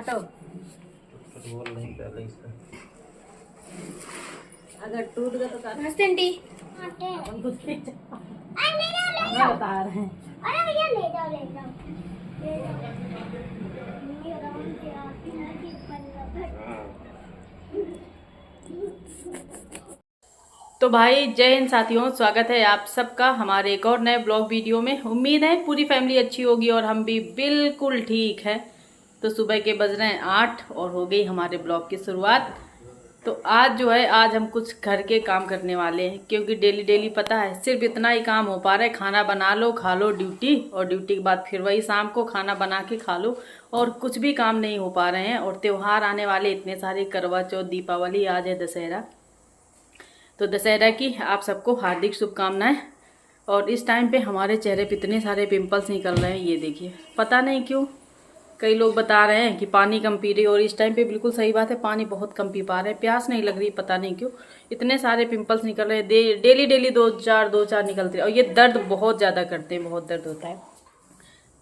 काटो। फुटबॉल नहीं पहले इसका अगर टूट गया तो काट। नमस्ते आंटी। अपन कुछ नहीं अरे हमें बता रहे हैं। भैया ले जाओ ले जाओ ले जाओ। ये राउंड के आती है कि तो भाई जय हिंद साथियों, स्वागत है आप सबका हमारे एक और नए ब्लॉग वीडियो में। उम्मीद है पूरी फैमिली अच्छी होगी और हम भी बिल्कुल ठीक है। तो सुबह के बज रहे हैं 8 और हो गई हमारे ब्लॉग की शुरुआत। तो आज जो है आज हम कुछ घर के काम करने वाले हैं, क्योंकि डेली डेली पता है सिर्फ इतना ही काम हो पा रहा है, खाना बना लो खा लो ड्यूटी, और ड्यूटी के बाद फिर वही शाम को खाना बना के खा लो, और कुछ भी काम नहीं हो पा रहे हैं। और त्यौहार आने वाले इतने सारे, करवा चौथ, दीपावली, आज है दशहरा। तो दशहरा की आप सबको हार्दिक शुभकामनाएं। और इस टाइम पे हमारे चेहरे पे इतने सारे पिंपल्स निकल रहे हैं, ये देखिए। पता नहीं क्यों, कई लोग बता रहे हैं कि पानी कम पी रही, और इस टाइम पे बिल्कुल सही बात है, पानी बहुत कम पी पा रहे हैं, प्यास नहीं लग रही, पता नहीं क्यों इतने सारे पिंपल्स निकल रहे हैं। डेली डेली दो चार निकलते हैं, और ये दर्द बहुत ज़्यादा करते हैं, बहुत दर्द होता है।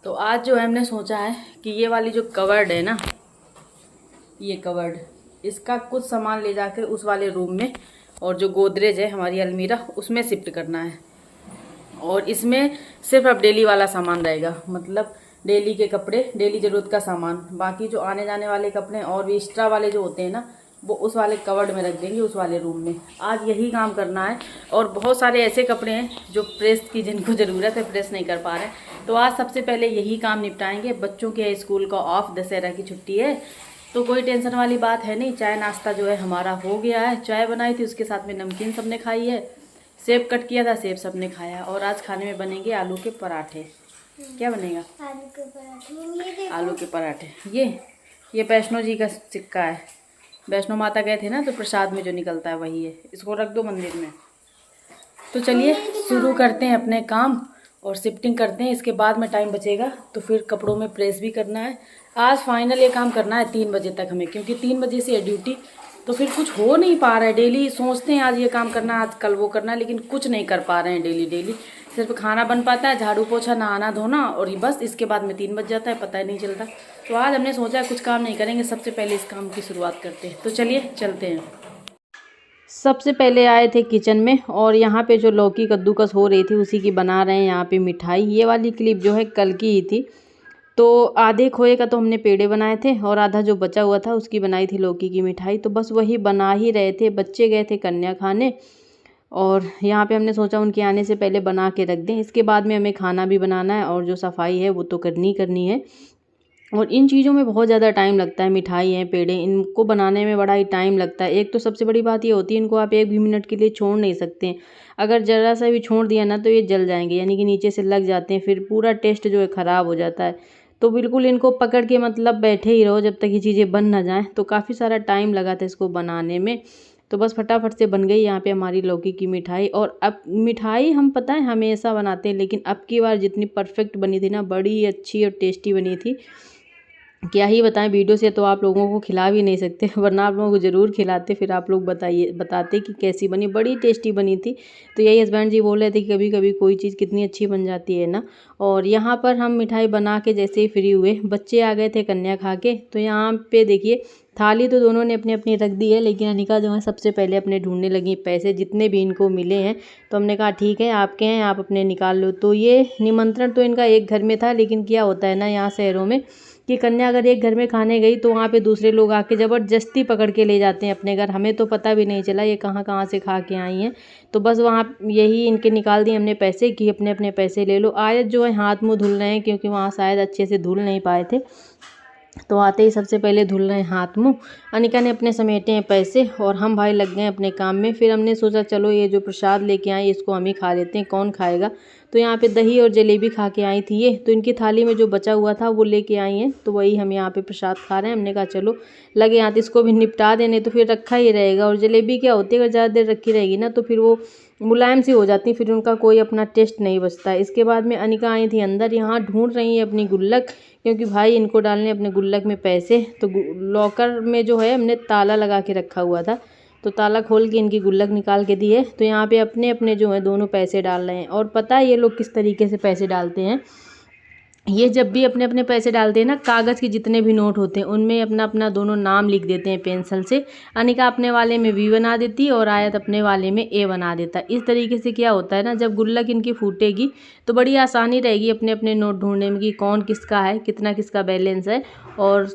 तो आज जो है हमने सोचा है कि ये वाली जो कवर्ड है ना, ये कवर्ड, इसका कुछ सामान ले जाकर उस वाले रूम में, और जो गोदरेज है हमारी अलमीरा, उसमें शिफ्ट करना है। और इसमें सिर्फ अब डेली वाला सामान रहेगा, मतलब डेली के कपड़े, डेली ज़रूरत का सामान। बाकी जो आने जाने वाले कपड़े और भी एक्स्ट्रा वाले जो होते हैं ना, वो उस वाले कवर्ड में रख देंगे, उस वाले रूम में। आज यही काम करना है। और बहुत सारे ऐसे कपड़े हैं जो प्रेस की, जिनको ज़रूरत है, प्रेस नहीं कर पा रहे हैं। तो आज सबसे पहले यही काम निपटाएंगे। बच्चों के स्कूल का ऑफ, दशहरा की छुट्टी है, तो कोई टेंशन वाली बात है नहीं। चाय नाश्ता जो है हमारा हो गया है, चाय बनाई थी, उसके साथ में नमकीन सबने खाई है, सेब कट किया था, सेब सबने खाया। और आज खाने में बनेंगे आलू के पराठे। क्या बनेगा? आलू के पराठे। आलू के पराठे। ये वैष्णो जी का सिक्का है, वैष्णो माता गए थे ना, तो प्रसाद में जो निकलता है वही है। इसको रख दो मंदिर में। तो चलिए शुरू करते हैं अपने काम और शिफ्टिंग करते हैं। इसके बाद में टाइम बचेगा तो फिर कपड़ों में प्रेस भी करना है। आज फाइनल ये काम करना है 3 बजे तक हमें, क्योंकि 3 बजे से है ड्यूटी। तो फिर कुछ हो नहीं पा रहा है। डेली सोचते हैं आज ये काम करना, आज कल वो करना, लेकिन कुछ नहीं कर पा रहे हैं डेली डेली। सिर्फ खाना बन पाता है, झाड़ू पोछा, नहाना धोना, और ये बस। इसके बाद में 3 बज जाता है, पता ही नहीं चलता। तो आज हमने सोचा है कुछ काम नहीं करेंगे, सबसे पहले इस काम की शुरुआत करते हैं। तो चलिए चलते हैं। सबसे पहले आए थे किचन में, और यहाँ पे जो लौकी कद्दूकस हो रही थी उसी की बना रहे हैं यहाँ पे मिठाई। ये वाली क्लिप जो है कल की ही थी। तो आधे खोए का तो हमने पेड़े बनाए थे, और आधा जो बचा हुआ था उसकी बनाई थी लौकी की मिठाई। तो बस वही बना ही रहे थे। बच्चे गए थे कन्या खाने, और यहाँ पे हमने सोचा उनके आने से पहले बना के रख दें। इसके बाद में हमें खाना भी बनाना है, और जो सफाई है वो तो करनी है। और इन चीज़ों में बहुत ज़्यादा टाइम लगता है। मिठाई है, पेड़े, इनको बनाने में बड़ा ही टाइम लगता है। एक तो सबसे बड़ी बात ये होती है, इनको आप 1 भी मिनट के लिए छोड़ नहीं सकते हैं। अगर ज़रा सा भी छोड़ दिया ना तो ये जल जाएंगे, यानी कि नीचे से लग जाते हैं, फिर पूरा टेस्ट जो है ख़राब हो जाता है। तो बिल्कुल इनको पकड़ के मतलब बैठे ही रहो जब तक ये चीज़ें बन ना जाएँ। तो काफ़ी सारा टाइम लगा था इसको बनाने में। तो बस फटाफट से बन गई यहाँ पे हमारी लौकी की मिठाई। और अब मिठाई हम पता है हमेशा बनाते हैं, लेकिन अब की बार जितनी परफेक्ट बनी थी ना, बड़ी अच्छी और टेस्टी बनी थी। क्या ही बताएं, वीडियो से तो आप लोगों को खिला भी नहीं सकते, वरना आप लोगों को ज़रूर खिलाते, फिर आप लोग बताते कि कैसी बनी। बड़ी टेस्टी बनी थी। तो यही हस्बैंड जी बोल रहे थे कि कभी कभी कोई चीज़ कितनी अच्छी बन जाती है ना। और यहाँ पर हम मिठाई बना के जैसे ही फ्री हुए, बच्चे आ गए थे कन्या खा के। तो यहाँ पे देखिए थाली तो दोनों ने अपनी अपनी रख दी है, लेकिन अनिका जो है सबसे पहले अपने ढूंढने लगी पैसे, जितने भी इनको मिले हैं। तो हमने कहा ठीक है आपके हैं, आप अपने निकाल लो। तो ये निमंत्रण तो इनका एक घर में था, लेकिन क्या होता है ना यहाँ शहरों में कि कन्या अगर एक घर में खाने गई तो वहाँ पे दूसरे लोग आके ज़बरदस्ती पकड़ के ले जाते हैं अपने घर। हमें तो पता भी नहीं चला ये कहाँ कहाँ से खा के आई हैं। तो बस वहाँ यही इनके निकाल दिए हमने पैसे कि अपने अपने पैसे ले लो। आयत जो है हाथ मुँह धुल रहे हैं, क्योंकि वहाँ शायद अच्छे से धुल नहीं पाए थे। तो आते ही सबसे पहले धुल रहे हैं हाथ मुँह। अनिका ने अपने समेटे हैं पैसे, और हम भाई लग गए अपने काम में। फिर हमने सोचा चलो ये जो प्रसाद लेके आए इसको हम ही खा लेते हैं, कौन खाएगा। तो यहाँ पे दही और जलेबी खा के आई थी ये, तो इनकी थाली में जो बचा हुआ था वो लेके आई हैं। तो वही हम यहाँ पे प्रसाद खा रहे हैं। हमने कहा चलो लगे हाथ इसको भी निपटा देने, तो फिर रखा ही रहेगा। और जलेबी क्या होती है, अगर ज़्यादा देर रखी रहेगी ना तो फिर वो मुलायम सी हो जाती, फिर उनका कोई अपना टेस्ट नहीं बचता। इसके बाद में अनिका आई थी अंदर, यहाँ ढूंढ रही है अपनी गुल्लक, क्योंकि भाई इनको डालने अपने गुल्लक में पैसे। तो लॉकर में जो है हमने ताला लगा के रखा हुआ था, तो ताला खोल के इनकी गुल्लक निकाल के दी है। तो यहाँ पे अपने अपने जो है दोनों पैसे डाल रहे हैं। और पता है ये लोग किस तरीके से पैसे डालते हैं, ये जब भी अपने अपने पैसे डालते हैं ना, कागज़ के जितने भी नोट होते हैं उनमें अपना अपना दोनों नाम लिख देते हैं पेंसिल से। अनिका अपने वाले में वी बना देती है और आयत अपने वाले में ए बना देता है। इस तरीके से क्या होता है ना, जब गुल्लक इनकी फूटेगी तो बड़ी आसानी रहेगी अपने अपने नोट ढूंढने में कि कौन किसका है, कितना किसका बैलेंस है। और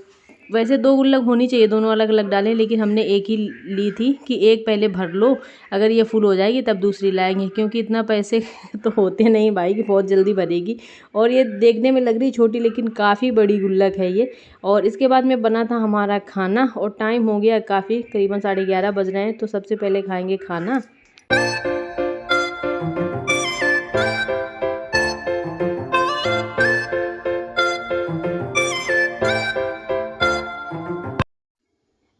वैसे 2 गुल्लक होनी चाहिए, दोनों अलग अलग डालें, लेकिन हमने एक ही ली थी कि एक पहले भर लो, अगर ये फुल हो जाएगी तब दूसरी लाएंगे, क्योंकि इतना पैसे तो होते नहीं भाई कि बहुत जल्दी भरेगी। और ये देखने में लग रही छोटी लेकिन काफ़ी बड़ी गुल्लक है ये। और इसके बाद में बना था हमारा खाना और टाइम हो गया काफ़ी, करीबन 11:30 बज रहे हैं। तो सबसे पहले खाएँगे खाना।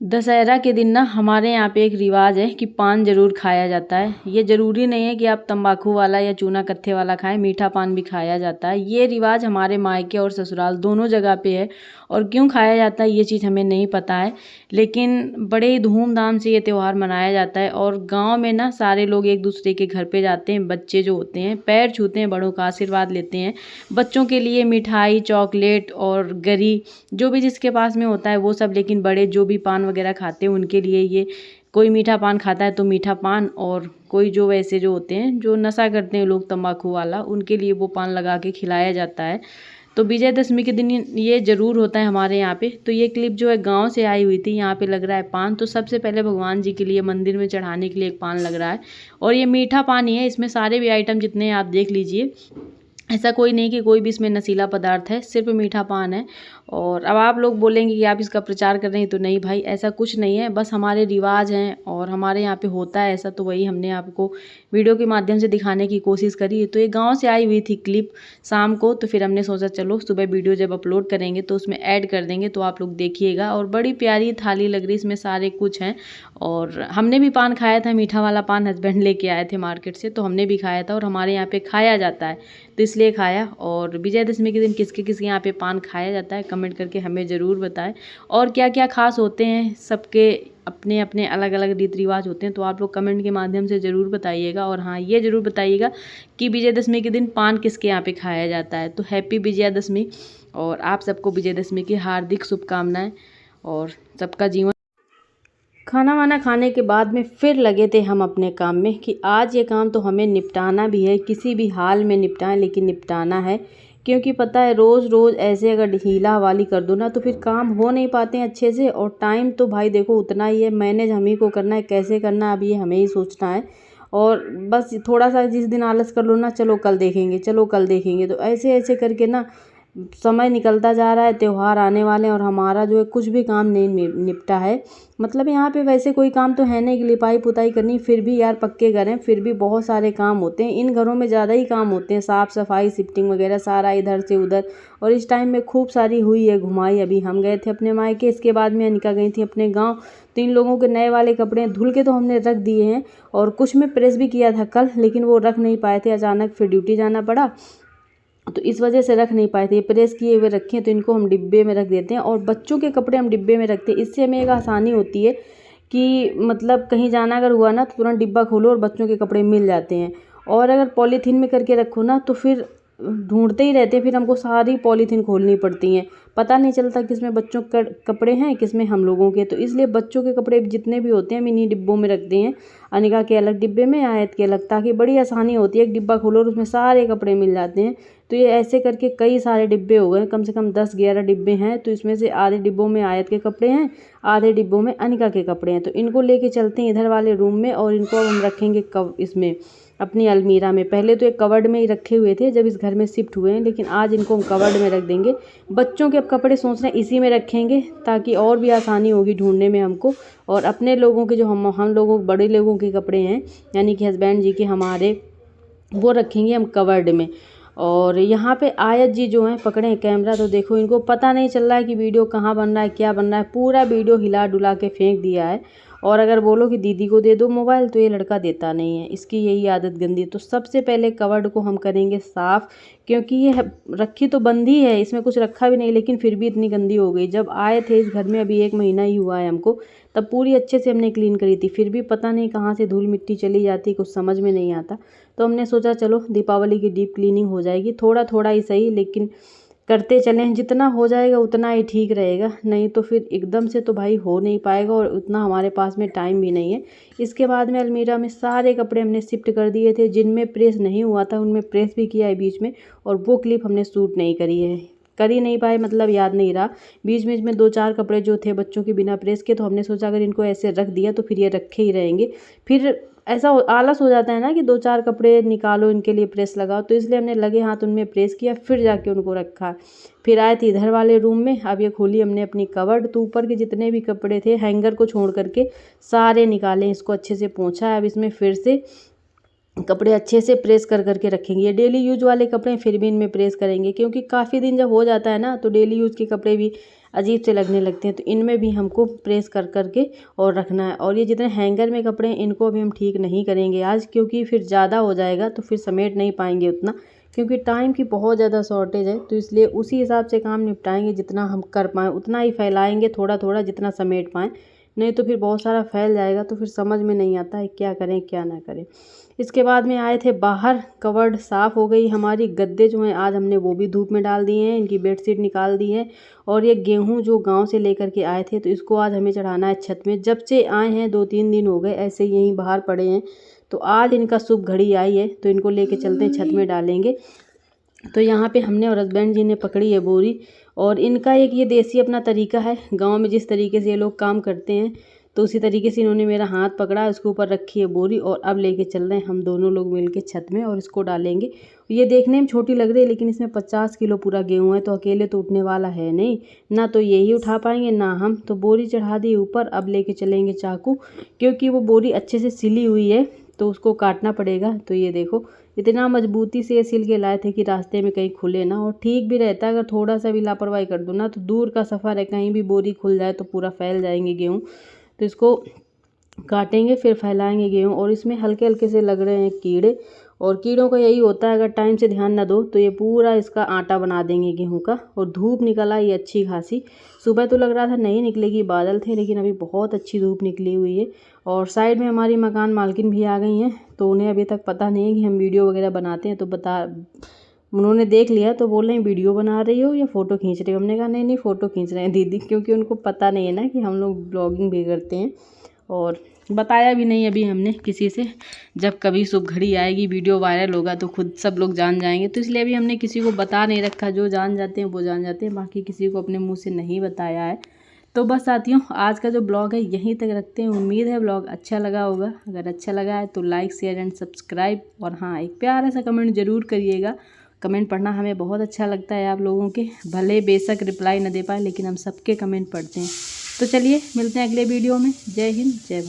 दशहरा के दिन ना हमारे यहाँ पे एक रिवाज है कि पान ज़रूर खाया जाता है। ये ज़रूरी नहीं है कि आप तंबाकू वाला या चूना कत्थे वाला खाएं, मीठा पान भी खाया जाता है। ये रिवाज हमारे मायके और ससुराल दोनों जगह पे है। और क्यों खाया जाता है ये चीज़ हमें नहीं पता है, लेकिन बड़े ही धूमधाम से ये त्यौहार मनाया जाता है। और गाँव में ना सारे लोग एक दूसरे के घर पे जाते हैं, बच्चे जो होते हैं पैर छूते हैं, बड़ों का आशीर्वाद लेते हैं। बच्चों के लिए मिठाई, चॉकलेट और गरी जो भी जिसके पास में होता है वो सब, लेकिन बड़े जो भी पान वगैरह खाते हैं उनके लिए ये, कोई मीठा पान खाता है तो मीठा पान, और कोई जो वैसे जो होते हैं जो नशा करते हैं लोग तंबाकू वाला, उनके लिए वो पान लगा के खिलाया जाता है। तो विजयदशमी के दिन ये ज़रूर होता है हमारे यहाँ पे। तो ये क्लिप जो है गांव से आई हुई थी। यहाँ पे लग रहा है पान, तो सबसे पहले भगवान जी के लिए मंदिर में चढ़ाने के लिए एक पान लग रहा है। और ये मीठा पान ही है, इसमें सारे भी आइटम जितने हैं आप देख लीजिए, ऐसा कोई नहीं कि कोई भी इसमें नशीला पदार्थ है, सिर्फ मीठा पान है। और अब आप लोग बोलेंगे कि आप इसका प्रचार कर रहे हैं, तो नहीं भाई ऐसा कुछ नहीं है, बस हमारे रिवाज हैं और हमारे यहाँ पे होता है ऐसा, तो वही हमने आपको वीडियो के माध्यम से दिखाने की कोशिश करी है। तो ये गांव से आई हुई थी क्लिप शाम को, तो फिर हमने सोचा चलो सुबह वीडियो जब अपलोड करेंगे तो उसमें ऐड कर देंगे, तो आप लोग देखिएगा। और बड़ी प्यारी थाली लग रही, इसमें सारे कुछ हैं। और हमने भी पान खाया था, मीठा वाला पान हस्बैंड लेके आए थे मार्केट से, तो हमने भी खाया था और हमारे यहाँ पे खाया जाता है तो इसलिए खाया। और विजयदशमी के दिन किसके किसके यहाँ पे पान खाया जाता है कमेंट करके हमें ज़रूर बताएं। और क्या क्या खास होते हैं, सबके अपने अपने अलग अलग रीति रिवाज होते हैं, तो आप लोग कमेंट के माध्यम से ज़रूर बताइएगा। और हाँ, ये ज़रूर बताइएगा कि विजयदशमी के दिन पान किसके यहाँ पे खाया जाता है। तो हैप्पी विजयदशमी, और आप सबको विजयदशमी की हार्दिक शुभकामनाएं, और सबका जीवन। खाना वाना खाने के बाद में फिर लगे थे हम अपने काम में कि आज ये काम तो हमें निपटाना भी है, किसी भी हाल में निपटाएं लेकिन निपटाना है। क्योंकि पता है रोज़ रोज़ ऐसे अगर ढीला हवाली कर दो ना तो फिर काम हो नहीं पाते हैं अच्छे से। और टाइम तो भाई देखो उतना ही है, मैनेज हम ही को करना है, कैसे करना है अब ये हमें ही सोचना है। और बस थोड़ा सा जिस दिन आलस कर लो ना, चलो कल देखेंगे, चलो कल देखेंगे, तो ऐसे ऐसे करके ना समय निकलता जा रहा है। त्यौहार आने वाले हैं और हमारा जो है कुछ भी काम नहीं निपटा है। मतलब यहाँ पे वैसे कोई काम तो है नहीं कि लिपाई पुताई करनी, फिर भी यार पक्के घर हैं, फिर भी बहुत सारे काम होते हैं। इन घरों में ज़्यादा ही काम होते हैं, साफ़ सफाई, शिफ्टिंग वगैरह सारा इधर से उधर। और इस टाइम में खूब सारी हुई है घुमाई। अभी हम गए थे अपने मायके, इसके बाद में अनिका गई थी अपने गाँव। तो इन लोगों के नए वाले कपड़े धुल के तो हमने रख दिए हैं, और कुछ में प्रेस भी किया था कल, लेकिन वो रख नहीं पाए थे, अचानक फिर ड्यूटी जाना पड़ा तो इस वजह से रख नहीं पाए थे। प्रेस किए हुए रखे हैं तो इनको हम डिब्बे में रख देते हैं। और बच्चों के कपड़े हम डिब्बे में रखते हैं, इससे हमें एक आसानी होती है कि मतलब कहीं जाना अगर हुआ ना तो तुरंत डिब्बा खोलो और बच्चों के कपड़े मिल जाते हैं। और अगर पॉलीथीन में करके रखो ना तो फिर ढूंढते ही रहते हैं, फिर हमको सारी पॉलीथीन खोलनी पड़ती हैं, पता नहीं चलता किसमें बच्चों के कपड़े हैं किसमें हम लोगों के। तो इसलिए बच्चों के कपड़े जितने भी होते हैं हम इन्हीं डिब्बों में रखते हैं, अनिका के अलग डिब्बे में, आयत के अलग, ताकि बड़ी आसानी होती है। एक डिब्बा खोलो और उसमें सारे कपड़े मिल जाते हैं। तो ये ऐसे करके कई सारे डिब्बे हो गए, कम से कम 10-11 डिब्बे हैं। तो इसमें से आधे डिब्बों में आयत के कपड़े हैं, आधे डिब्बों में अनिका के कपड़े हैं। तो इनको लेके चलते हैं इधर वाले रूम में, और इनको अब हम रखेंगे इसमें अपनी अलमीरा में। पहले तो एक कवर्ड में ही रखे हुए थे जब इस घर में शिफ्ट हुए हैं, लेकिन आज इनको हम कवर्ड में रख देंगे। बच्चों के अब कपड़े सोच रहे हैं इसी में रखेंगे, ताकि और भी आसानी होगी ढूंढने में हमको। और अपने लोगों के जो हम लोगों बड़े लोगों के कपड़े हैं, यानी कि हस्बैंड जी के हमारे, वो रखेंगे हम कवर्ड में। और यहाँ पे आयत जी जो हैं पकड़े कैमरा, तो देखो इनको पता नहीं चल रहा है कि वीडियो कहाँ बन रहा है, क्या बन रहा है। पूरा वीडियो हिला डुला के फेंक दिया है। और अगर बोलो कि दीदी को दे दो मोबाइल तो ये लड़का देता नहीं है, इसकी यही आदत गंदी है। तो सबसे पहले कवर्ड को हम करेंगे साफ़, क्योंकि ये रखी तो बंद ही है, इसमें कुछ रखा भी नहीं, लेकिन फिर भी इतनी गंदी हो गई। जब आए थे इस घर में अभी 1 महीना ही हुआ है हमको, तब पूरी अच्छे से हमने क्लीन करी थी, फिर भी पता नहीं कहाँ से धूल मिट्टी चली जाती, कुछ समझ में नहीं आता। तो हमने सोचा चलो दीपावली की डीप क्लीनिंग हो जाएगी, थोड़ा थोड़ा ही सही, लेकिन करते चलें, जितना हो जाएगा उतना ही ठीक रहेगा, नहीं तो फिर एकदम से तो भाई हो नहीं पाएगा और उतना हमारे पास में टाइम भी नहीं है। इसके बाद में अलमीरा में सारे कपड़े हमने शिफ्ट कर दिए थे, जिनमें प्रेस नहीं हुआ था उनमें प्रेस भी किया है बीच में, और वो क्लिप हमने शूट नहीं करी है, कर ही नहीं पाए, मतलब याद नहीं रहा। बीच बीच में 2-4 कपड़े जो थे बच्चों के बिना प्रेस के, तो हमने सोचा अगर इनको ऐसे रख दिया तो फिर ये रखे ही रहेंगे, फिर ऐसा आलस हो जाता है ना कि 2-4 कपड़े निकालो इनके लिए प्रेस लगाओ, तो इसलिए हमने लगे हाथ उनमें प्रेस किया, फिर जाके उनको रखा। फिर आए थे इधर वाले रूम में, अब ये खोली हमने अपनी कवर्ड, तो ऊपर के जितने भी कपड़े थे हैंगर को छोड़ करके सारे निकाले, इसको अच्छे से पोंछा है। अब इसमें फिर से कपड़े अच्छे से प्रेस कर करके रखेंगे। ये डेली यूज वाले कपड़े फिर भी इनमें प्रेस करेंगे, क्योंकि काफ़ी दिन जब हो जाता है ना तो डेली यूज के कपड़े भी अजीब से लगने लगते हैं, तो इनमें भी हमको प्रेस कर करके और रखना है। और ये जितने हैंगर में कपड़े हैं इनको अभी हम ठीक नहीं करेंगे आज, क्योंकि फिर ज़्यादा हो जाएगा तो फिर समेट नहीं पाएंगे उतना, क्योंकि टाइम की बहुत ज़्यादा शॉर्टेज है, तो इसलिए उसी हिसाब से काम निपटाएंगे, जितना हम कर पाएँ उतना ही फैलाएंगे, थोड़ा थोड़ा जितना समेट पाएँ, नहीं तो फिर बहुत सारा फैल जाएगा तो फिर समझ में नहीं आता है क्या करें क्या ना करें। इसके बाद में आए थे बाहर, कवर्ड साफ़ हो गई हमारी, गद्दे जो हैं आज हमने वो भी धूप में डाल दिए हैं, इनकी बेडशीट निकाल दी है। और ये गेहूं जो गांव से लेकर के आए थे तो इसको आज हमें चढ़ाना है छत में। जब से आए हैं 2-3 दिन हो गए ऐसे यहीं बाहर पड़े हैं, तो आज इनका शुभ घड़ी आई है, तो इनको लेके चलते हैं छत में डालेंगे। तो यहाँ पे हमने और हस्बैंड जी ने पकड़ी है बोरी, और इनका एक ये देसी अपना तरीका है, गांव में जिस तरीके से ये लोग काम करते हैं तो उसी तरीके से इन्होंने मेरा हाथ पकड़ा, इसके ऊपर रखी है बोरी, और अब लेके चल रहे हैं हम दोनों लोग मिलके छत में और इसको डालेंगे। ये देखने में छोटी लग रही है लेकिन इसमें 50 किलो पूरा गेहूँ है, तो अकेले तो उठने वाला है नहीं, ना तो यही उठा पाएंगे ना हम। तो बोरी चढ़ा दी ऊपर, अब लेके चलेंगे चाकू, क्योंकि वो बोरी अच्छे से सिली हुई है तो उसको काटना पड़ेगा। तो ये देखो इतना मजबूती से ये सिल के लाए थे कि रास्ते में कहीं खुले ना, और ठीक भी रहता है, अगर थोड़ा सा भी लापरवाही कर दो ना तो दूर का सफ़र है, कहीं भी बोरी खुल जाए तो पूरा फैल जाएंगे गेहूँ। तो इसको काटेंगे फिर फैलाएंगे गेहूँ, और इसमें हल्के हल्के से लग रहे हैं कीड़े, और कीड़ों का यही होता है अगर टाइम से ध्यान ना दो तो ये पूरा इसका आटा बना देंगे गेहूं का। और धूप निकल आई अच्छी खासी, सुबह तो लग रहा था नहीं निकलेगी, बादल थे, लेकिन अभी बहुत अच्छी धूप निकली हुई है। और साइड में हमारी मकान मालकिन भी आ गई हैं, तो उन्हें अभी तक पता नहीं है कि हम वीडियो वगैरह बनाते हैं, तो उन्होंने देख लिया तो बोल रहे हैं वीडियो बना रही हो या फ़ोटो खींच रही हो। हमने कहा नहीं नहीं फ़ोटो खींच रहे हैं दीदी, क्योंकि उनको पता नहीं है ना कि हम लोग ब्लॉगिंग भी करते हैं, और बताया भी नहीं अभी हमने किसी से। जब कभी शुभ घड़ी आएगी वीडियो वायरल होगा तो खुद सब लोग जान जाएंगे, तो इसलिए अभी हमने किसी को बता नहीं रखा, जो जान जाते हैं वो जान जाते हैं, बाकी किसी को अपने मुँह से नहीं बताया है। तो बस साथियों आज का जो ब्लॉग है यहीं तक रखते हैं, उम्मीद है ब्लॉग अच्छा लगा होगा। अगर अच्छा लगा है तो लाइक शेयर एंड सब्सक्राइब, और हाँ एक प्यारा सा कमेंट ज़रूर करिएगा, कमेंट पढ़ना हमें बहुत अच्छा लगता है आप लोगों के, भले बेशक रिप्लाई न दे पाए लेकिन हम सबके कमेंट पढ़ते हैं। तो चलिए मिलते हैं अगले वीडियो में। जय हिंद जय भारत।